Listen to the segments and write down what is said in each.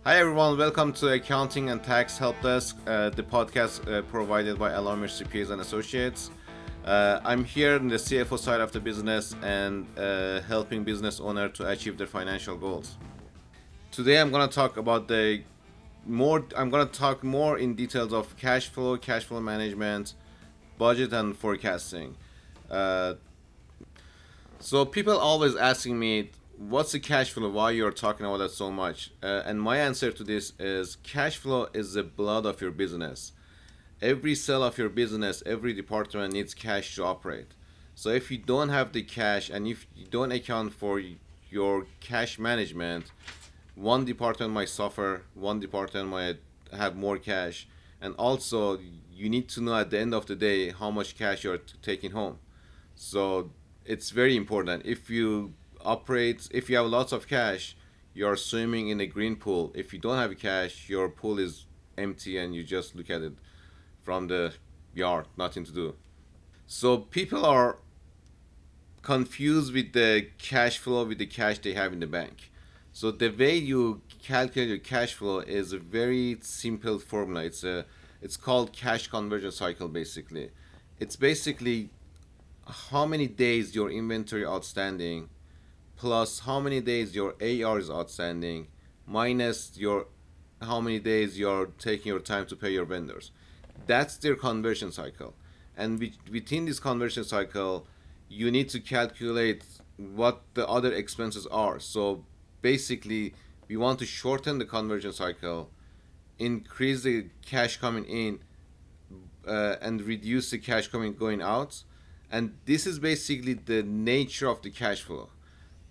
Hi everyone, welcome to Accounting and Tax Helpdesk, the podcast provided by Alarmist CPAs and Associates. I'm here in the CFO side of the business and helping business owner to achieve their financial goals. Today I'm going to talk about I'm going to talk more in details of cash flow management, budget and forecasting. Uh, So people always asking me, what's the cash flow? Why you're talking about that so much? And my answer to this is cash flow is the blood of your business. Every cell of your business, every department needs cash to operate. So if you don't have the cash and if you don't account for your cash management, one department might suffer, one department might have more cash, and also you need to know at the end of the day how much cash you're taking home. So it's very important. If you have lots of cash, you're swimming in a green pool. If you don't have cash, your pool is empty and you just look at it from the yard, nothing to do. So people are confused with the cash flow with the cash they have in the bank. So the way you calculate your cash flow is a very simple formula. It's called cash conversion cycle basically. It's basically how many days your inventory outstanding plus how many days your AR is outstanding minus your how many days you're taking your time to pay your vendors. That's their conversion cycle. And within this conversion cycle, you need to calculate what the other expenses are. So basically, we want to shorten the conversion cycle, increase the cash coming in, and reduce the cash coming going out. And this is basically the nature of the cash flow.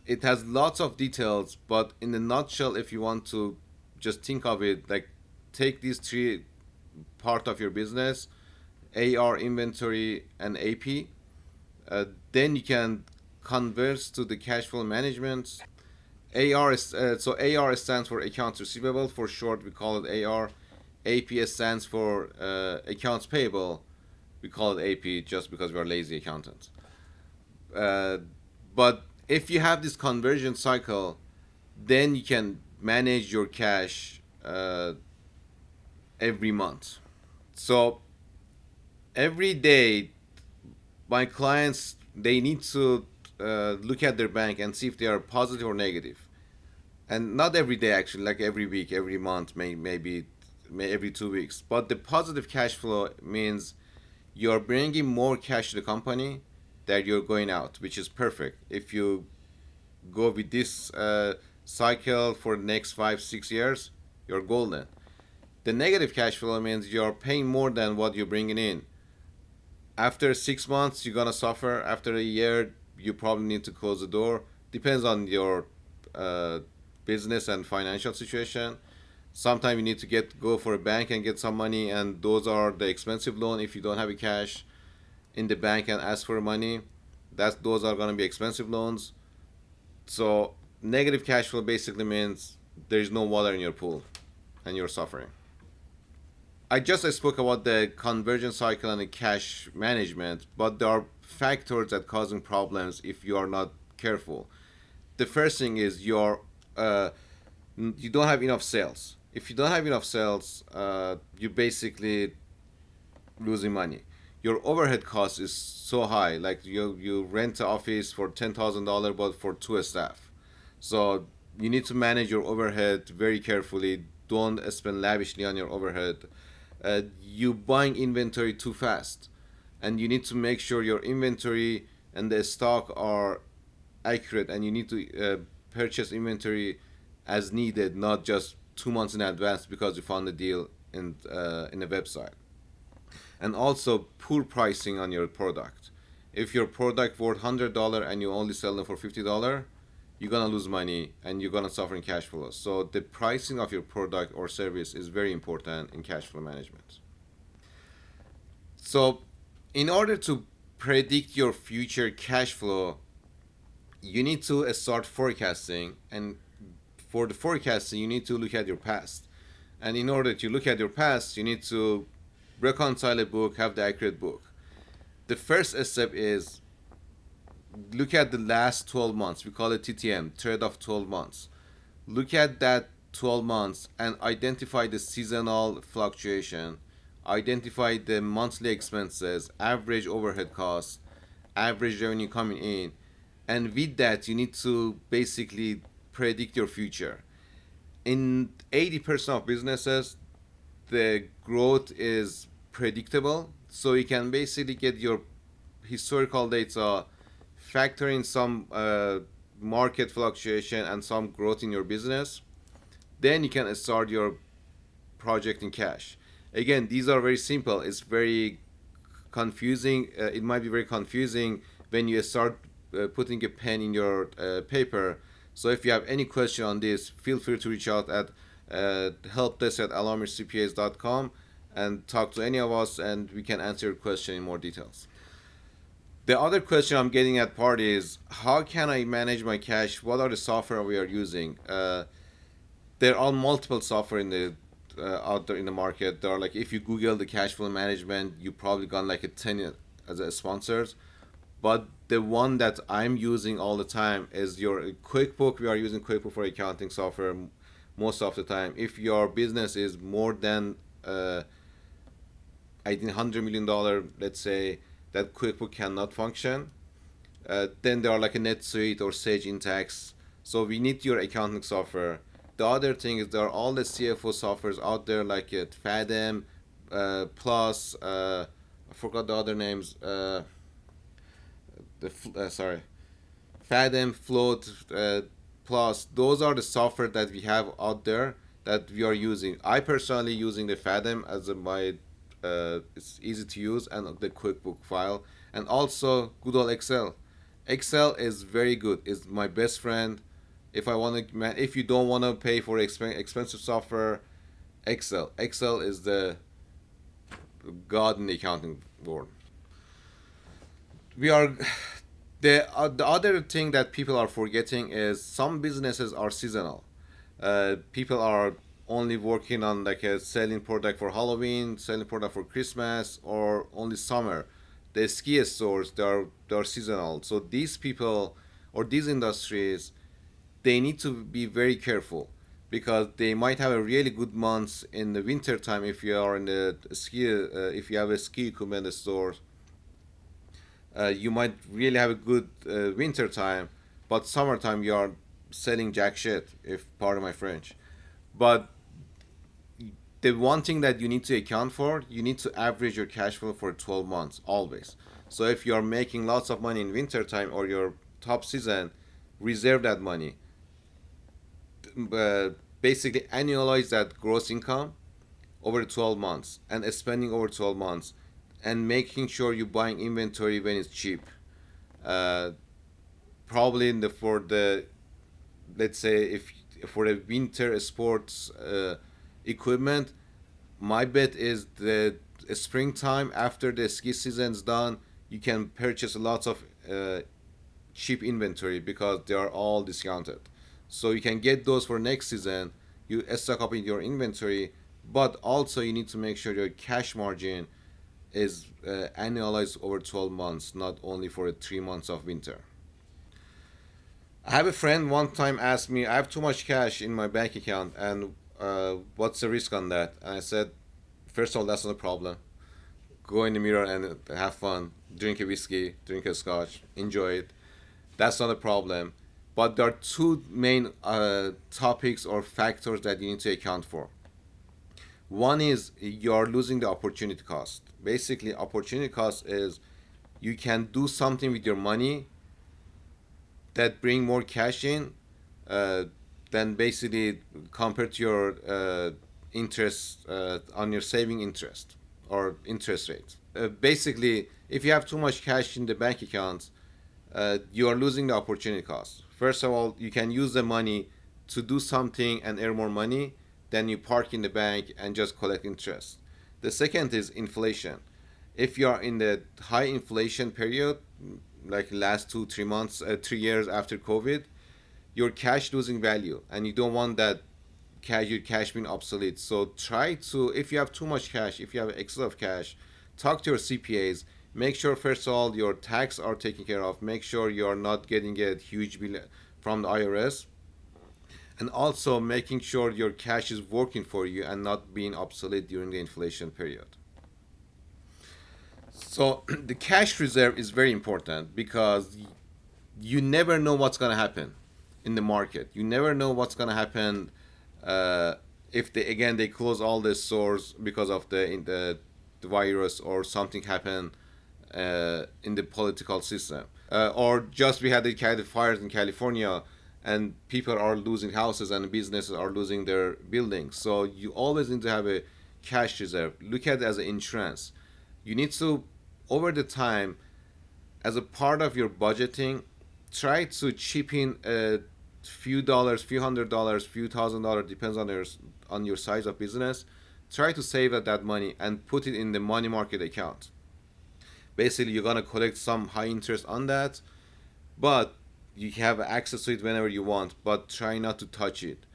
It has lots of details, but in a nutshell, if you want to just think of it, like take these three part of your business, AR, inventory, and AP, then you can convert to the cash flow management. AR stands for accounts receivable. For short, we call it AR. AP stands for accounts payable. We call it AP just because we are lazy accountants. Uh, but if you have this conversion cycle, then you can manage your cash every month. So every day, my clients they need to look at their bank and see if they are positive or negative. And not every day actually, like every week, every month, maybe every 2 weeks. But the positive cash flow means you're bringing more cash to the company that you're going out, which is perfect. If you go with this cycle for the next 5 6 years, you're golden. The negative cash flow means you're paying more than what you're bringing in. After 6 months, you're gonna suffer. After a year, you probably need to close the door. Depends on your uh, business and financial situation. Sometimes you need to go for a bank and get some money, and those are the expensive loan. If you don't have a cash in the bank and ask for money, those are gonna be expensive loans. So negative cash flow basically means there's no water in your pool, and you're suffering. I just spoke about the conversion cycle and the cash management, but there are factors that causing problems if you are not careful. The first thing is you don't have enough sales. If you don't have enough sales, you basically losing money. Your overhead cost is so high. Like you rent an office for $10,000, but for two staff. So you need to manage your overhead very carefully. Don't spend lavishly on your overhead. You buying inventory too fast, and you need to make sure your inventory and the stock are accurate, and you need to purchase inventory as needed, not just 2 months in advance because you found a deal in a website. And also poor pricing on your product. If your product worth $100 and you only sell them for $50, you're gonna lose money and you're gonna suffer in cash flow. So the pricing of your product or service is very important in cash flow management. So in order to predict your future cash flow, you need to start forecasting, and for the forecasting you need to look at your past. And in order to look at your past, you need to reconcile a book, have the accurate book. The first step is look at the last 12 months. We call it TTM, third of 12 months. Look at that 12 months and identify the seasonal fluctuation, identify the monthly expenses, average overhead costs, average revenue coming in, and with that, you need to basically predict your future. In 80% of businesses, the growth is predictable, so you can basically get your historical data, factor in some market fluctuation and some growth in your business, then you can start your project in cash. Again, these are very simple. It's very confusing. It might be very confusing when you start putting a pen in your paper. So if you have any question on this, feel free to reach out at helpdesk@alarmistcpas.com and talk to any of us, and we can answer your question in more details. The other question I'm getting at part is, how can I manage my cash? What are the software we are using? There are multiple software in the out there in the market. There are, like, if you Google the cash flow management, you probably got like a 10 as a sponsors. But the one that I'm using all the time is your QuickBook. We are using QuickBook for accounting software most of the time. If your business is more than I think $100 million, let's say, that QuickBook cannot function. Then there are like a NetSuite or Sage Intacct. So we need your accounting software. The other thing is there are all the CFO softwares out there, like Fathom, Plus. I forgot the other names. Sorry, Fathom, Float, Plus. Those are the software that we have out there that we are using. I personally using the Fathom as my it's easy to use, and the QuickBook file, and also good old Excel. Excel is very good. It's my best friend. If I want to, if you don't want to pay for expensive software, Excel is the god in the accounting world. We are the other thing that people are forgetting is some businesses are seasonal. People are only working on like a selling product for Halloween, selling product for Christmas, or only summer. The ski stores, they are seasonal. So these people or these industries, they need to be very careful because they might have a really good month in the winter time if you are in the ski if you have a ski equipment store. You might really have a good winter time, but summertime you are selling jack shit, if pardon my French. But the one thing that you need to account for, you need to average your cash flow for 12 months always. So if you are making lots of money in winter time or your top season, reserve that money. Basically annualize that gross income over 12 months and spending over 12 months, and making sure you're buying inventory when it's cheap. uh, Probably in the for the, let's say, if for the winter sports equipment, my bet is the springtime after the ski season's done, you can purchase lots of cheap inventory because they are all discounted. So you can get those for next season. You stock up in your inventory, but also you need to make sure your cash margin is annualized over 12 months, not only for 3 months of winter. I have a friend one time asked me, I have too much cash in my bank account, and what's the risk on that? And I said, first of all, that's not a problem. Go in the mirror and have fun. Drink a whiskey, drink a scotch, enjoy it. That's not a problem. But there are two main topics or factors that you need to account for. One is you're losing the opportunity cost. Basically, opportunity cost is you can do something with your money that bring more cash in uh, than basically compared to your interest on your saving interest or interest rate. Basically, if you have too much cash in the bank account, you are losing the opportunity cost. First of all, you can use the money to do something and earn more money than you park in the bank and just collect interest. The second is inflation. If you are in the high inflation period, like last 2 3 months, 3 years after COVID, your cash losing value, and you don't want that your cash being obsolete. So try to, if you have too much cash, if you have excess of cash, talk to your CPAs. Make sure first of all your tax are taken care of. Make sure you are not getting a huge bill from the IRS. and also making sure your cash is working for you and not being obsolete during the inflation period. So the cash reserve is very important because you never know what's going to happen in the market. You never know what's going to happen uh, if they close all the stores because of the virus, or something happen in the political system, or just we had the fires in California and people are losing houses and businesses are losing their buildings. So you always need to have a cash reserve. Look at it as an insurance. You need to, over the time, as a part of your budgeting, try to chip in a few dollars, few $100s, few $1,000, depends on your size of business. Try to save that money and put it in the money market account. Basically, you're gonna collect some high interest on that, but you have access to it whenever you want. But try not to touch it,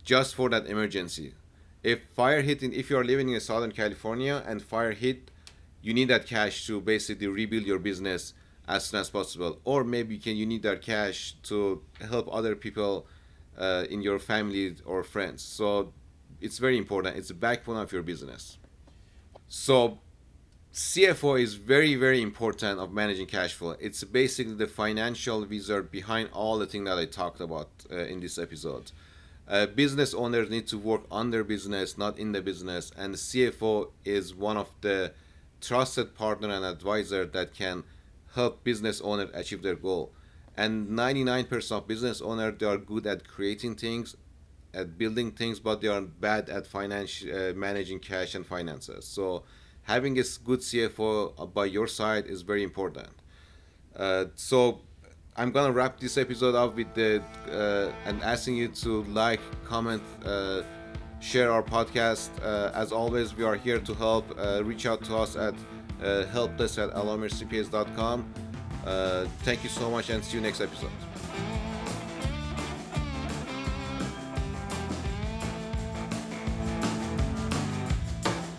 just for that emergency. If you are living in Southern California and fire hit, you need that cash to basically rebuild your business as soon as possible. Or maybe you need that cash to help other people in your family or friends. So it's very important. It's the backbone of your business. So CFO is very, very important of managing cash flow. It's basically the financial wizard behind all the things that I talked about in this episode. Business owners need to work on their business, not in the business, and the CFO is one of the trusted partner and advisor that can help business owners achieve their goal. And 99% of business owners, they are good at creating things, at building things, but they are bad at managing cash and finances. So having a good CFO by your side is very important. So I'm gonna wrap this episode up with the and asking you to like, comment, share our podcast. As always, we are here to help. Reach out to us at helpdesk@alamircps.com. Thank you so much, and see you next episode.